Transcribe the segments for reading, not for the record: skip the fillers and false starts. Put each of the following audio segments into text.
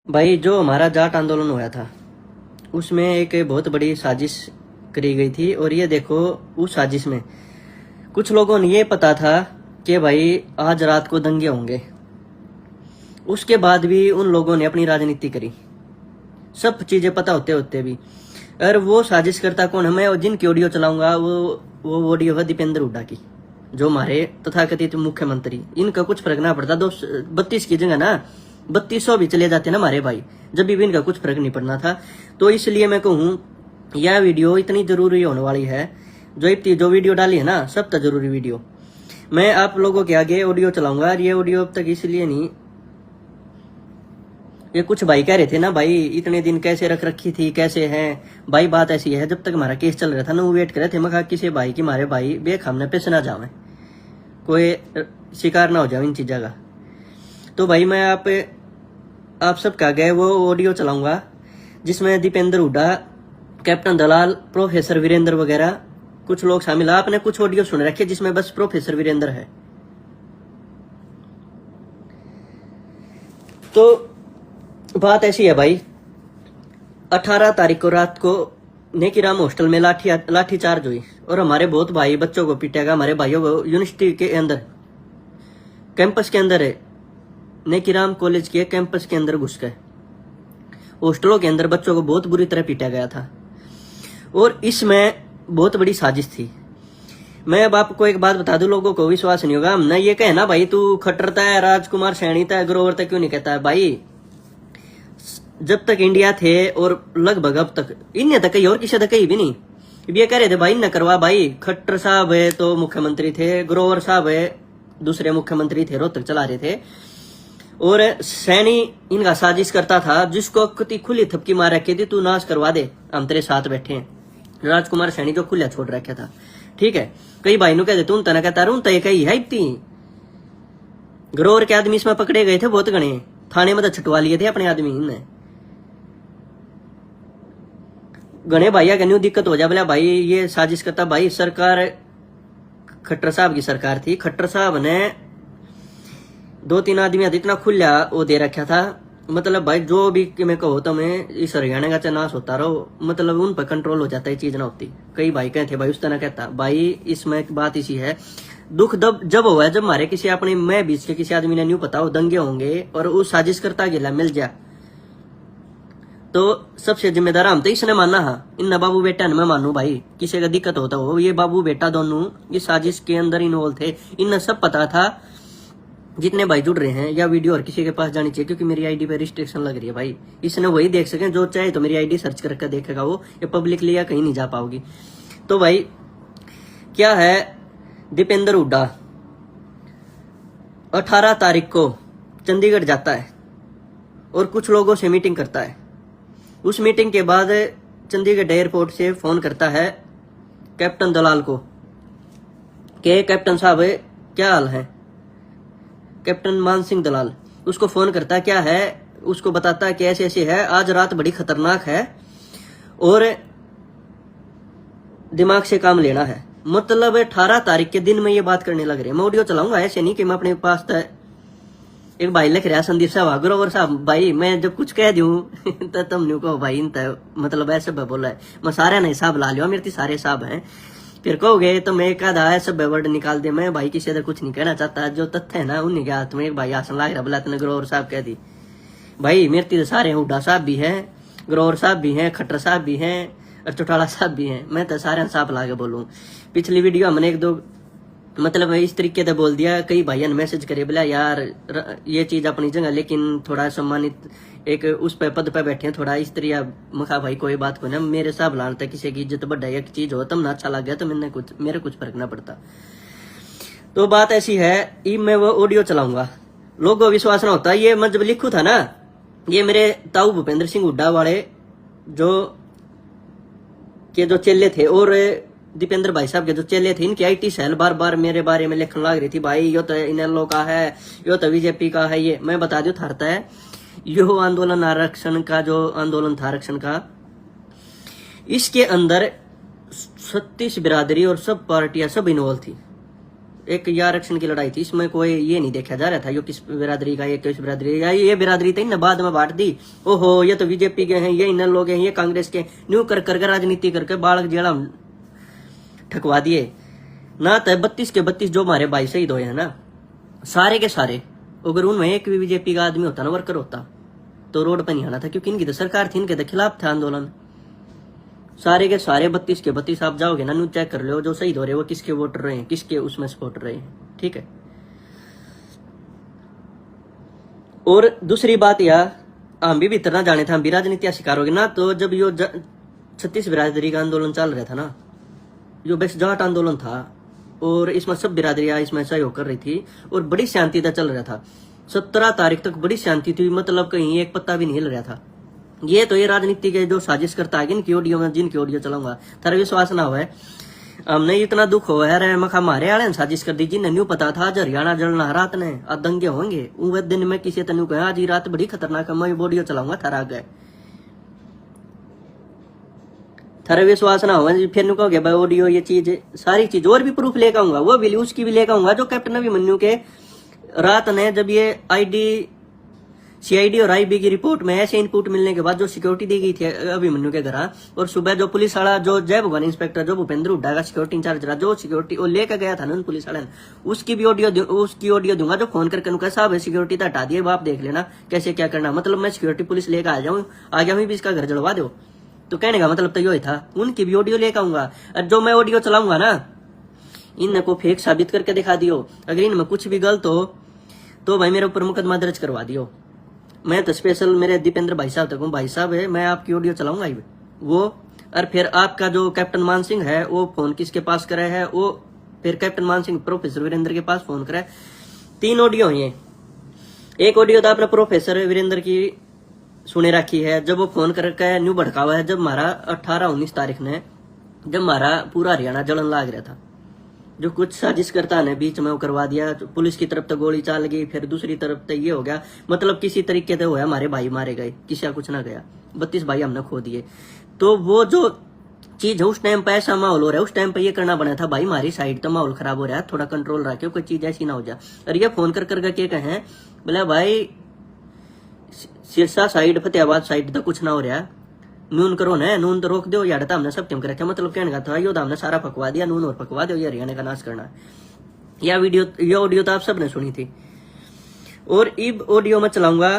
भाई जो हमारा जाट आंदोलन हुआ था उसमें एक बहुत बड़ी साजिश करी गई थी। और ये देखो उस साजिश में कुछ लोगों ने ये पता था कि भाई आज रात को दंगे होंगे, उसके बाद भी उन लोगों ने अपनी राजनीति करी, सब चीजें पता होते होते भी। और वो साजिश करता कौन है? मैं जिनकी ऑडियो चलाऊंगा वो ऑडियो है दीपेंद्र हुड्डा की, जो हमारे तथाकथित मुख्यमंत्री। इनका कुछ फर्क ना पड़ता। 32 की जगह ना 3200 भी चले जाते ना हमारे भाई, जब भी इनका कुछ फर्क नहीं पड़ना था। तो इसलिए मैं कहूँ यह वीडियो इतनी जरूरी होने वाली है। जो वीडियो डाली है ना, सब तक जरूरी वीडियो मैं आप लोगों के आगे ऑडियो चलाऊंगा। और ये ऑडियो अब तक इसलिए नहीं, ये कुछ भाई कह रहे थे ना भाई इतने दिन कैसे रख रखी थी, कैसे हैं भाई। बात ऐसी है, जब तक हमारा केस चल रहा था ना वो वेट कर रहे थे। मैं कहा किसी भाई की मारे भाई बेखामने पे ना जावे, कोई शिकार ना हो जाए इन चीज़ों का। तो भाई मैं आप सबका गए वो ऑडियो चलाऊंगा जिसमें दीपेंद्र हुड्डा, कैप्टन दलाल, प्रोफेसर वीरेंद्र वगैरह कुछ लोग शामिल है। आपने कुछ ऑडियो सुन रखे जिसमें बस प्रोफेसर वीरेंद्र है। तो बात ऐसी है भाई, 18 तारीख को रात को नेकीराम हॉस्टल में लाठी चार्ज हुई और हमारे बहुत भाई बच्चों को पीटेगा। हमारे भाइयों को यूनिवर्सिटी के अंदर कैंपस के अंदर है, नेकीराम कॉलेज के कैंपस के अंदर घुस गए, हॉस्टलों के अंदर बच्चों को बहुत बुरी तरह पीटा गया था। और इसमें बहुत बड़ी साजिश थी। मैं अब आपको एक बात बता दूं, लोगों को विश्वास नहीं होगा। हमने ये कहे ना भाई तू खट्टरता है, राजकुमार सैनी था, ग्रोवर तक क्यों नहीं कहता है भाई। जब तक इंडिया थे और लगभग अब तक इन्हें तक कहीं और किसी तक कहीं भी नहीं ये कह रहे थे भाई न करवा। भाई खट्टर साहब है तो मुख्यमंत्री थे, ग्रोवर साहब है दूसरे मुख्यमंत्री थे, रोहतक चला रहे थे। और सैनी इनका साजिश करता था, जिसको कति खुली थपकी मार रखी थी, तू नाश करवा दे हम तेरे साथ बैठे हैं। राजकुमार सैनी जो खुला छोड़ रखा था, ठीक है। कई भाई नु कहते तुम तना कहता रू तय कही है इतनी। ग्रोवर के आदमी इसमें पकड़े गए थे बहुत गणे, थाने में तो छुटवा लिए थे अपने आदमी इनने। गणे भैया कहने दिक्कत हो जा बोला भाई ये साजिश करता। भाई सरकार खट्टर साहब की सरकार थी, खट्टर साहब ने 2-3 आदमी इतना खुला वो दे रखा था। मतलब भाई जो भी मैं कहो तो मैं इस हरियाणा का चनास होता रहो, मतलब उन पर कंट्रोल हो जाता है, चीज ना होती। कई भाई कहते भाई उस तरह कहता। भाई इसमें एक बात इसी है, दुख जब हुआ जब हमारे किसी अपने मैं बीच के किसी आदमी ने न्यू पता हो दंगे होंगे और उस साजिश करता गिला मिल जा, तो सबसे जिम्मेदार हम तो इसने मानना है। इन बाबू बेटा ने मैं मानू भाई, किसी का दिक्कत होता हो, ये बाबू बेटा दोनों इस साजिश के अंदर इन्वॉल्व थे। इन्हें सब पता था। जितने भाई जुड़ रहे हैं या वीडियो और किसी के पास जानी चाहिए, क्योंकि मेरी आईडी पे रिस्ट्रिक्शन लग रही है भाई। इसने वही देख सके जो चाहे तो मेरी आईडी सर्च करके देखेगा वो, ये पब्लिकली या कहीं नहीं जा पाओगी। तो भाई क्या है, दीपेंद्र हुड्डा 18 तारीख को चंडीगढ़ जाता है और कुछ लोगों से मीटिंग करता है। उस मीटिंग के बाद चंडीगढ़ एयरपोर्ट से फोन करता है कैप्टन दलाल को कि कैप्टन साहब क्या हाल है। कैप्टन मान सिंह दलाल उसको फोन करता है, क्या है, उसको बताता है कि ऐसे ऐसे है, आज रात बड़ी खतरनाक है और दिमाग से काम लेना है। मतलब 18 तारीख के दिन में ये बात करने लग रहे हैं। मैं ऑडियो चलाऊंगा, ऐसे नहीं कि मैं अपने पास था। एक भाई लिख रहा संदीप साहब ग्रोवर साहब, भाई मैं जब कुछ कह दूं तो तुम न्यू कहो भाई मतलब ऐसे बोला है। मैं सारे ना हिसाब ला लियो, मेरे सारे हिसाब हैं। फिर कहोगे तो मैं एक आधा ऐसा वर्ड निकाल दे। मैं भाई किसी से कुछ नहीं कहना चाहता, जो तथ्य है ना उन्हीं के हाथ में। एक भाई आसन लाग रहा बोला तुमने ग्रोवर साहब कह दी। भाई मेरे तो सारे हुड्डा साहब भी हैं, ग्रोवर साहब भी हैं, खट्टर साहब भी हैं और चौटाला साहब भी हैं। मैं तो सारे साहब ला के बोलूँ। पिछली वीडियो हमने 1-2 मतलब इस तरीके से बोल दिया। कई भाइयों ने मैसेज करे बोला यार ये चीज अपनी जगह, लेकिन थोड़ा सम्मानित एक उस पे पद पे बैठे हैं, थोड़ा इस तरह मखा भाई कोई बात को ना मेरे साहब लानता किसी की इज्जत बढ़ा एक चीज हो, तुम ना अच्छा लग गया तो मेरे कुछ फर्क ना पड़ता। तो बात ऐसी है, मैं वो ऑडियो चलाऊंगा, लोगों को विश्वास ना होता। ये मैं जब लिखू था ना, ये मेरे ताऊ भूपेंद्र सिंह हुड्डा वाले जो चेले थे और दीपेंद्र भाई साहब के जो चेले थे, इनकी आईटी सेल बार बार मेरे बारे में लिखने लग रही थी। भाई यो तो इनेलो का है, यो तो बीजेपी का है। ये मैं बता दू था यो आंदोलन आरक्षण का, जो आंदोलन था आरक्षण का, इसके अंदर 36 बिरादरी और सब पार्टियां सब इन्वॉल्व थी। एक ये आरक्षण की लड़ाई थी, इसमें कोई ये नहीं देखा जा रहा था ये किस बिरादरी का, ये किस बिरादरी का, ये बिरादरी थी ना बाद में बांट दी। ओहो ये तो बीजेपी के हैं, ये इन लोग हैं, ये कांग्रेस के, न्यू कर करके राजनीति करके बालक जेड़ा ठकवा दिए ना। तो 32 के 32 जो हमारे भाई शहीद हुए हैं ना, सारे के सारे, अगर उनमें एक भी बीजेपी का आदमी होता ना, वर्कर होता, तो रोड पर नहीं आना था, क्योंकि इनकी तो सरकार थी, इनके तो खिलाफ था आंदोलन। सारे के सारे 32 के 32 आप जाओगे ना, चेक कर लो जो शहीद हो रहे वो किसके वोटर रहे हैं, किसके उसमें सपोर्ट रहे हैं, ठीक है। और दूसरी बात यह, हम भी भीतर ना जाने था, हम भी राजनीति शिकार हो गए ना। तो जब यो 36 बिरादरी का आंदोलन चल रहा था ना, जो बेस्ट जाट आंदोलन था, और इसमें सब बिरादरियां इसमें सहयोग कर रही थी और बड़ी शांति से चल रहा था। 17 तारीख तक बड़ी शांति थी, मतलब कहीं एक पत्ता भी नहीं हिल रहा था। ये तो ये राजनीति के जो साजिश करता है, जिनकी ऑडियो चलाऊंगा, थारा विश्वास ना हुआ है, हमने इतना दुख हुआ है, मखा मारे आने साजिश कर दी, जिन्हें न्यू पता था आज हरियाणा जलना रात ने आज दंगे होंगे, उस दिन में किसी तनु कहा आज रात बड़ी खतरनाक है, मैं ऑडियो चलाऊंगा, थारा गए, थारा विश्वास ना हुआ, फिर नु कहोगे भाई ऑडियो ये चीज सारी चीज और भी प्रूफ लेकर आऊंगा, वो भी उसकी भी लेकर आऊंगा, जो कैप्टन अभिमन्यु के रात ने जब ये सीआईडी और आईबी की रिपोर्ट में ऐसे इनपुट मिलने के बाद जो सिक्योरिटी दी गई थी अभिमन्यु के घर, और सुबह जो पुलिस वाला जो जय भगवान इंस्पेक्टर जो भूपेंद्र हुड्डा का सिक्योरिटी इंचार्ज रहा, जो सिक्योरिटी वो लेकर गया था ना उन पुलिस वाले ने, उसकी ऑडियो दूंगा, जो फोन करके उनका साहब सिक्योरिटी तो हटा दिए, आप देख लेना कैसे क्या करना, मतलब मैं सिक्योरिटी पुलिस लेकर आ गया हूँ भी इसका घर जलवा दो, तो कहने का मतलब तो यही था, उनकी भी ऑडियो लेकर आऊंगा। जो मैं ऑडियो चलाऊंगा ना, इनको फेक साबित करके दिखा दियो, अगर इनमें कुछ भी गलत हो तो भाई मेरे ऊपर मुकदमा दर्ज करवा दियो। मैं तो स्पेशल मेरे दीपेंद्र भाई साहब तक हूँ, भाई साहब है, मैं आपकी ऑडियो चलाऊंगा ही वो, और फिर आपका जो कैप्टन मान सिंह है वो फोन किसके पास करे है, वो फिर कैप्टन मान सिंह प्रोफेसर वीरेंद्र के पास फोन करे। 3 ऑडियो है, एक ऑडियो तो आपने प्रोफेसर वीरेंद्र की सुने रखी है, जब वो फोन करके न्यू भड़कावा है, जब हमारा 18-19 तारीख ने जब हमारा पूरा हरियाणा जलन लाग रहा था, जो कुछ साजिश करता है बीच में वो करवा दिया, पुलिस की तरफ तो गोली चाल गई, फिर दूसरी तरफ तो ये हो गया, मतलब किसी तरीके से हुआ, हमारे भाई मारे गए, किसी का कुछ ना गया, 32 भाई हमने खो दिए। तो वो जो चीज है उस टाइम पे ऐसा माहौल हो रहा है, उस टाइम पे ये करना बना था, भाई हमारी साइड तो माहौल खराब हो रहा है, थोड़ा कंट्रोल रखे, कोई चीज ऐसी ना हो जाए। और ये फोन कर करके क्या कहें, बोले भाई सिरसा साइड फतेहाबाद साइड तो कुछ ना हो रहा है, नून करो ना, नून तो रोक दो, यार हमने सब टीम रखा, मतलब कहने का था यो हमने सारा पकवा दिया, नून और पकवा दो, ये हरियाणा का नाश करना है। ये ऑडियो तो आप सबने सुनी थी। और इब ऑडियो में चलाऊंगा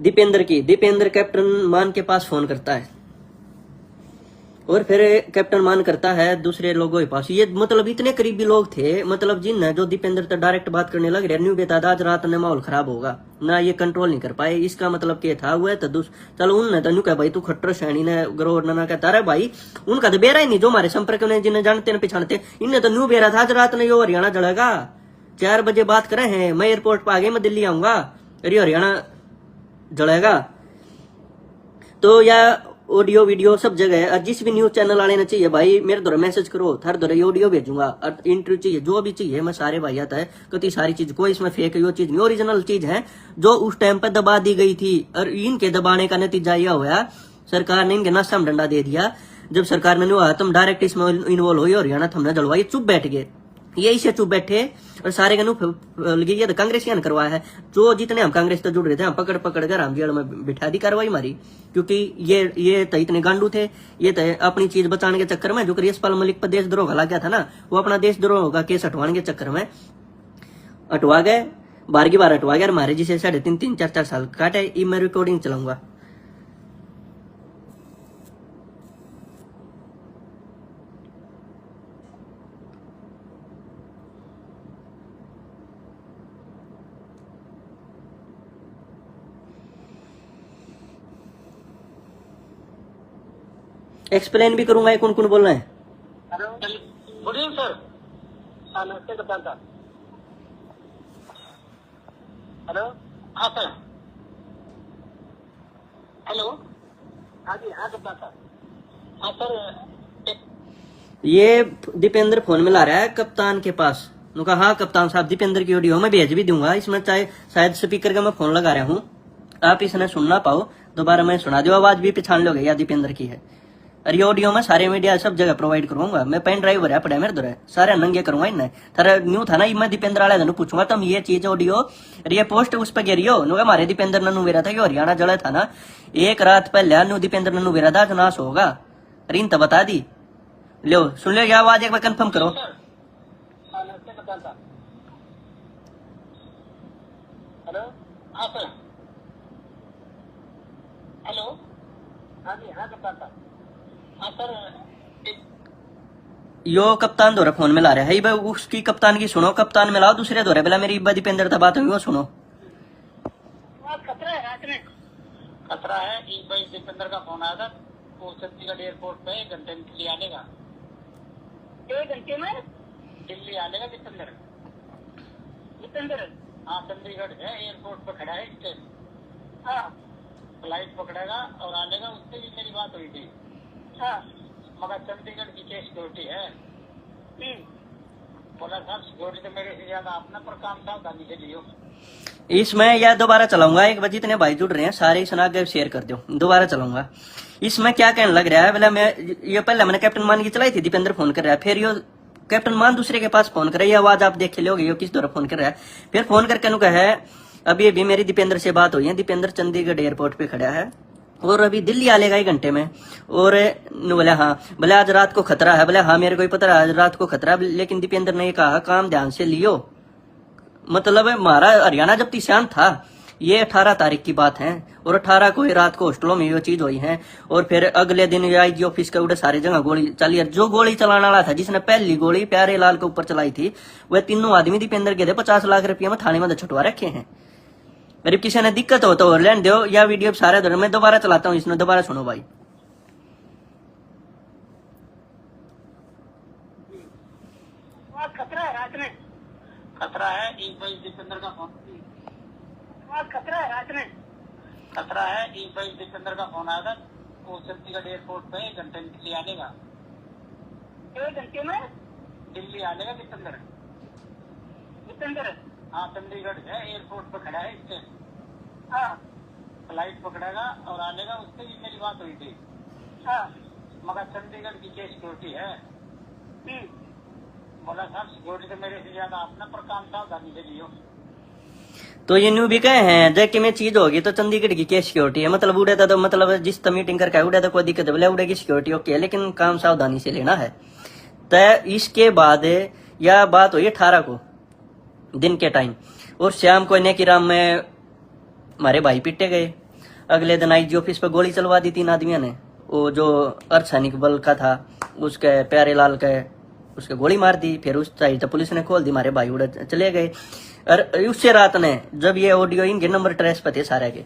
दीपेंद्र कैप्टन मान के पास फोन करता है, और फिर कैप्टन मान करता है दूसरे लोगों के पास, ये मतलब इतने करीबी लोग थे, मतलब जिन जो दीपेंद्र तो डायरेक्ट बात करने लग रहे, न्यू बेतादाद रात ने माहौल खराब होगा ना, ये कंट्रोल नहीं कर पाए, इसका मतलब क्या था हुआ तो चलो उनने तो कहा भाई तू खट्टर सैनी ने ग्रोवर ना कहता रहे भाई, उनका तो बेरा ही नहीं, जो हमारे संपर्क में जिन्हें जानते हैं पहचानते, इनने तो न्यू बेरा था आज रात ने यो हरियाणा जलेगा, 4 बजे बात करे हैं, मैं एयरपोर्ट पर आ गई, मैं दिल्ली आऊंगा, अरे हरियाणा जलेगा। तो या ऑडियो वीडियो सब जगह है, जिस भी न्यूज चैनल वाले ने चाहिए भाई मेरे द्वारा मैसेज करो, थार द्वारा ऑडियो भेजूंगा, इंटरव्यू चाहिए, जो भी चाहिए मैं सारे भाई आता है, कति सारी चीज, कोई इसमें फेक यो चीज नहीं, ओरिजिनल चीज है जो उस टाइम पर दबा दी गई थी, और इनके दबाने का नतीजा यह हुआ, सरकार ने इनके नशा में डंडा दे दिया, जब सरकार ने हुआ तुम डायरेक्ट इसमें इन्वॉल्व हुई, हरियाणा हमने जलवाई, चुप बैठ गए, ये इसे चुप बैठे, और सारे ये तो कांग्रेसियन करवाया है, जो जितने हम कांग्रेस से जुड़ रहे थे हम पकड़ कर हम जेल में बिठा दी, कार्रवाई मारी, क्योंकि ये तो इतने गांडू थे, ये तो अपनी चीज बचाने के चक्कर में, जो यशपाल मलिक पर देशद्रोह लग गया था ना, वो अपना देशद्रोह का केस हटवाने के चक्कर में हटवा गए, बार की बार हटवा गया, हमारे जिसे 3.5 4 साल काटे। ये मैं रिकॉर्डिंग चलाऊंगा, एक्सप्लेन भी करूंगा ये कौन कौन बोलना है। Hello good evening sir. नमस्ते कप्तान साहब। हेलो हाँ सर। हेलो हाँ जी हाँ कप्तान साहब। हाँ सर। ये दीपेंद्र फोन मिला रहा है कप्तान के पास, उनका हाँ कप्तान साहब दीपेंद्र की ऑडियो मैं भेज भी दूंगा, इसमें चाहे शायद स्पीकर का मैं फोन लगा रहा हूँ, आप इसने सुन ना पाओ, दोबारा मैं सुना दो, आवाज भी पहचान लोगे या दीपेंद्र की है, और ये ऑडियो में सारे मीडिया सब जगह प्रोवाइड करूंगा। मैं पेन ड्राइव भरा पड़ा है मेरे दौरे, सारे नंगे करूंगा इन्हें। थारा न्यू था ना, मैं दीपेंद्र वाले धनु पूछूंगा तुम ये चीज ऑडियो और ये पोस्ट उस पर गिरियो नु हमारे दीपेंद्र ननु वेरा था, यो हरियाणा जड़ा था ना, एक रात पहले नु दीपेंद्र ननु वेरा था नाश होगा। रिन तो बता दी, लो सुन लो, ये आवाज एक बार कंफर्म करो। हाँ नमस्ते कप्तान साहब। हेलो, हाँ सर। हेलो, हाँ जी, हाँ कप्तान साहब। हाँ सर, यो कप्तान दौरे फोन में ला रहा है, भाई उसकी कप्तान की सुनो, कप्तान में लाओ दूसरे दौरे बोला मेरी दीपेंद्र था बात हुई वो सुनो। खतरा है रात में, खतरा है। एक भाई दीपेंद्र का फोन आया था, वो चंडीगढ़ एयरपोर्ट पे 1 घंटे में दिल्ली आनेगा। 1 घंटे में दिल्ली आनेगा दीपेंद्र। दीपेंद्र हाँ, चंडीगढ़ है, एयरपोर्ट पे खड़ा है स्टेशन। हाँ, फ्लाइट पकड़ेगा और आनेगा। उससे भी मेरी बात हुई थी। हाँ, मगर चंडीगढ़ की क्या सिक्योरिटी है? बोला साहब सिक्योरिटी तो मेरे से ज्यादा अपना, पर काम सावधानी से लियो। इसमें या दोबारा चलाऊंगा, एक बजे इतने भाई जुड़ रहे हैं सारे, सुना के शेयर कर दो, दोबारा चलाऊंगा। इसमें क्या कहने लग रहा है बोला, मैं ये पहले मैंने कैप्टन मान की चलाई थी, दीपेंद्र फोन कर रहा है, फिर यो कैप्टन मान दूसरे के पास फोन कर रहा है, ये आवाज आप देख लोगे यो किस दौरा फोन कर रहा है। फिर फोन करके नु कहा है अभी अभी मेरी दीपेंद्र से बात हुई है, दीपेंद्र चंडीगढ़ एयरपोर्ट पे खड़ा है और अभी दिल्ली आ लेगा 1 घंटे में। और बोले हाँ, बोले आज रात को खतरा है, बोले हाँ मेरे को ही पता है आज रात को खतरा है, लेकिन दीपेंद्र ने कहा काम ध्यान से लियो। मतलब हमारा हरियाणा जब शांत था, ये 18 तारीख की बात है और 18 को ही रात को हॉस्टलों में ये चीज हुई है। और फिर अगले दिन आईजी ऑफिस के उड़े सारी जगह गोली चली। जो गोली चलाने वाला था, जिसने पहली गोली प्यारे लाल के ऊपर चलाई थी, वह तीनों आदमी दीपेंद्र के थे, 50 लाख रुपये में थाने में छुटवा रखे हैं। गरीब किसी ने दिक्कत हो तो लैंड दो, या वीडियो सारे दौरे मैं दोबारा चलाता हूँ, इसमें दोबारा सुनो भाई। खतरा है रात में, खतरा है। एक भाई दीपेंद्र का फोन, खतरा है रात में, खतरा है। एक भाई दीपेंद्र का फोन आया था, वो चंडीगढ़ एयरपोर्ट पे 1 घंटे में दिल्ली आनेगा। 1 घंटे में दिल्ली आनेगा दीपेंद्र। दीपेंद्र हाँ, चंडीगढ़ है, एयरपोर्ट पे खड़ा है स्टेशन। हाँ, फ्लाइट पकड़ेगा और आनेगा। उससे भी मेरी बात हुई थी। हाँ, मगर चंडीगढ़ की क्या सिक्योरिटी है? बोला साहब सिक्योरिटी तो मेरे से ज्यादा अपना, पर काम सावधानी से लियो। तो ये न्यू भी कहे हैं जैके में चीज होगी तो चंडीगढ़ की क्या सिक्योरिटी है, मतलब उड़े तो मतलब जिस मीटिंग करके उड़े तो कोई दिक्कत बोले उड़े की सिक्योरिटी ओके है, लेकिन काम सावधानी से लेना है। तो इसके बाद यह बात हुई 18 को दिन के टाइम, और शाम को नेकीराम में हमारे भाई पिटे गए। अगले दिन आईजी ऑफिस पर गोली चलवा दी 3 आदमियों ने, वो जो अर्धसैनिक बल का था उसके प्यारे लाल के, उसके गोली मार दी। फिर उस साइड तो पुलिस ने खोल दी, हमारे भाई उड़े चले गए। और उससे रात ने जब ये ऑडियो इनके नंबर ट्रेस पे थे सारे के,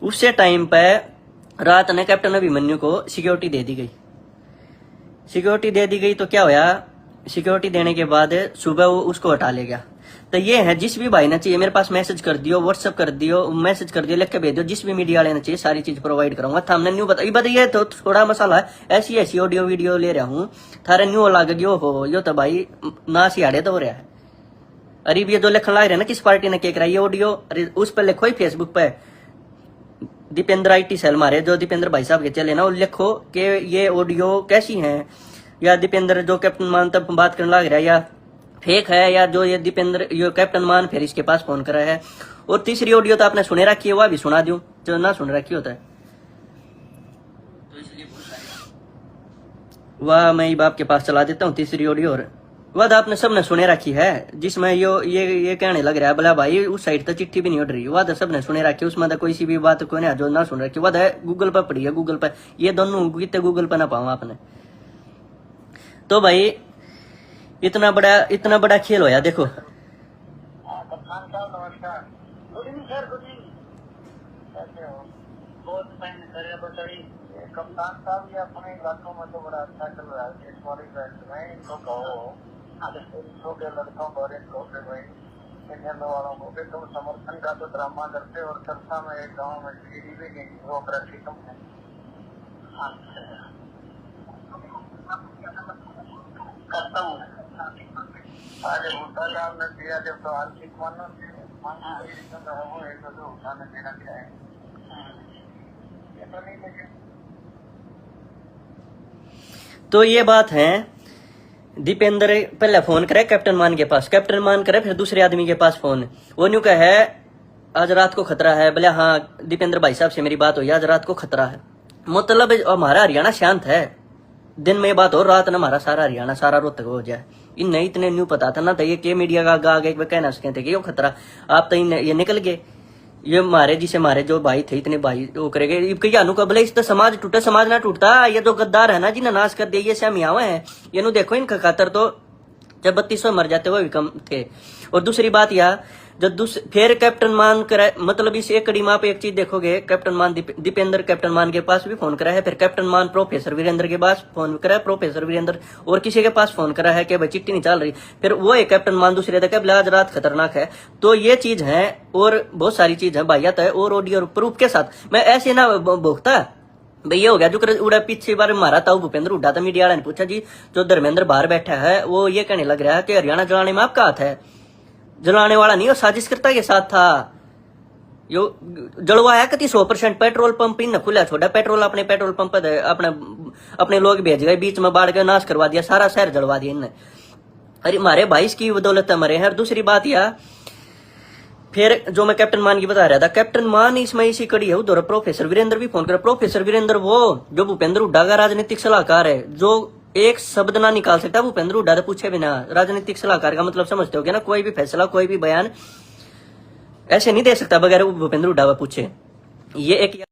उससे टाइम पे रात ने कैप्टन अभिमन्यु को सिक्योरिटी दे दी गई। सिक्योरिटी दे दी गई तो क्या होया, सिक्योरिटी देने के बाद सुबह वो उसको हटा ले गया। तो ये है, जिस भी भाई ने चाहिए मेरे पास मैसेज कर दियो, व्हाट्सएप कर दियो, मैसेज कर दियो, लिख के भेज दियो, जिस भी मीडिया वाले ने चाहिए सारी चीज प्रोवाइड करूंगा। था हमने न्यू बताइए तो थोड़ा मसाला है, ऐसी ऐसी ऑडियो वीडियो ले रहा हूँ थारे न्यू लग गयो हो, यो तो भाई ना सियाड़े तो हो रहा है। अरे ये जो लिखने लग रहे ना किस पार्टी ने क्या करा ये ऑडियो, अरे उस पर लिखो ही फेसबुक पे दीपेंद्र IT सेल मारे जो दीपेंद्र भाई साहब के चले ना, और लिखो कि ये ऑडियो कैसी है, या दीपेंद्र जो कैप्टन मान तब बात करने लग रहा है या फेक है, या जो ये दीपेंद्र ये कैप्टन मान फिर इसके पास फोन करा है। और तीसरी ऑडियो तो आपने सुने रखी है, वह भी सुना दूं जो ना सुन रखी होता है, तो इसलिए वह मैं बाप के पास चला देता हूँ तीसरी ऑडियो। और वह तो आपने सबने सुने रखी है, जिसमें ये कहने लग रहा है बोला भाई उस साइड तो चिट्ठी भी नहीं उड़ रही, वह तो सबने सुने रखी है, उसमें तो कोई सी भी बात कोई नहीं जो ना सुन रखी, वह तो गूगल पर पड़ी है, गूगल पर ये दोनों कितने गूगल पर ना पाऊँ आपने। तो भाई इतना बड़ा खेल होया देखो। कप्तान साहब नमस्कार। Good evening sir, good evening. कैसे हो? बहुत टाइम करे बताइए। कप्तान साहब ये अपने इलाकों में तो बड़ा अच्छा चल रहा है इस वाली बैच में, इनको कहो इनको के लड़कों को और इनको के भाई इंडियन वालों को कि तुम समर्थन का तो ड्रामा करते और चर्चा में एक गाँव में सीढ़ी भी नहीं रोक रखी तुमने। करता हूँ अरे होटल आपने दिया जब तो आर्थिक मानो वो एक तो उठाने देना क्या है, ये तो नहीं लेकिन तो ये बात है। दीपेंद्र पहले फोन करे कैप्टन मान के पास, कैप्टन मान करे फिर दूसरे आदमी के पास फोन, वो न्यू कहे आज रात को खतरा है। बोले हाँ दीपेंद्र भाई साहब से मेरी बात हुई, आज रात को खतरा है। मतलब हमारा हरियाणा शांत है, दिन में बात हो, रात ना हमारा सारा हरियाणा सारा रोहतक हो जाए। इन इतने न्यू पता था ना, तो ये के मीडिया का आगे कहना सके थे कि यो खतरा, आप तो ये निकल गए। ये मारे जिसे मारे जो भाई थे इतने भाई वो करेंगे यानु कबले इस तो समाज टूटा, समाज ना टूटता। ये जो गद्दार है ना जिन्हें नाश कर दिया, ये श्यामियावा है, ये नु देखो इनका खातर तो जब 3200 मर जाते वो भी कम थे। और दूसरी बात यह जब फिर कैप्टन मान करे, मतलब इस एक कड़ी में आप एक चीज देखोगे, कैप्टन मान दीपेंद्र कैप्टन मान के पास भी फोन करा है, फिर कैप्टन मान प्रोफेसर वीरेंद्र के पास फोन करा है, प्रोफेसर वीरेंद्र और किसी के पास फोन करा है कि भाई चिट्ठी नहीं चल रही, फिर वो एक कैप्टन मान दूसरे तक आज रात खतरनाक है। तो ये चीज है और बहुत सारी चीज है भाइयात है, और ऑडियो प्रूफ के साथ मैं ऐसे ना भोगता भैया हो गया जो उड़ा। पीछे बार मारा था भूपेंद्र हुड्डा था, मीडिया वाला ने पूछा जी जो धर्मेंद्र बाहर बैठा है वो ये कहने लग रहा है कि हरियाणा जलाने में आपका हाथ है। जलाने वाला नहीं, वो साजिशकर्ता के साथ था। यो जलवाया कति 100%। पेट्रोल पंप इन खुला छोड़ा, पेट्रोल अपने पेट्रोल पंप अपने लोग भेज गए, बीच में बाढ़ के नाश करवा दिया, सारा शहर जलवा दिया इनने। अरे हमारे भाई इसकी बदौलत मरे हैं। और दूसरी बात यह फिर जो मैं कैप्टन मान की बता रहा था, कैप्टन मान इसमें इसी कड़ी है उधर प्रोफेसर वीरेंद्र भी फोन कर। प्रोफेसर वीरेंद्र वो जो भूपेंद्र हुड्डा का राजनीतिक सलाहकार है, जो एक शब्द ना निकाल सकता भूपेंद्र हुड्डा पूछे बिना। राजनीतिक सलाहकार का मतलब समझते हो ना, कोई भी फैसला कोई भी बयान ऐसे नहीं दे सकता बगैर भूपेंद्र हुड्डा पूछे। ये एक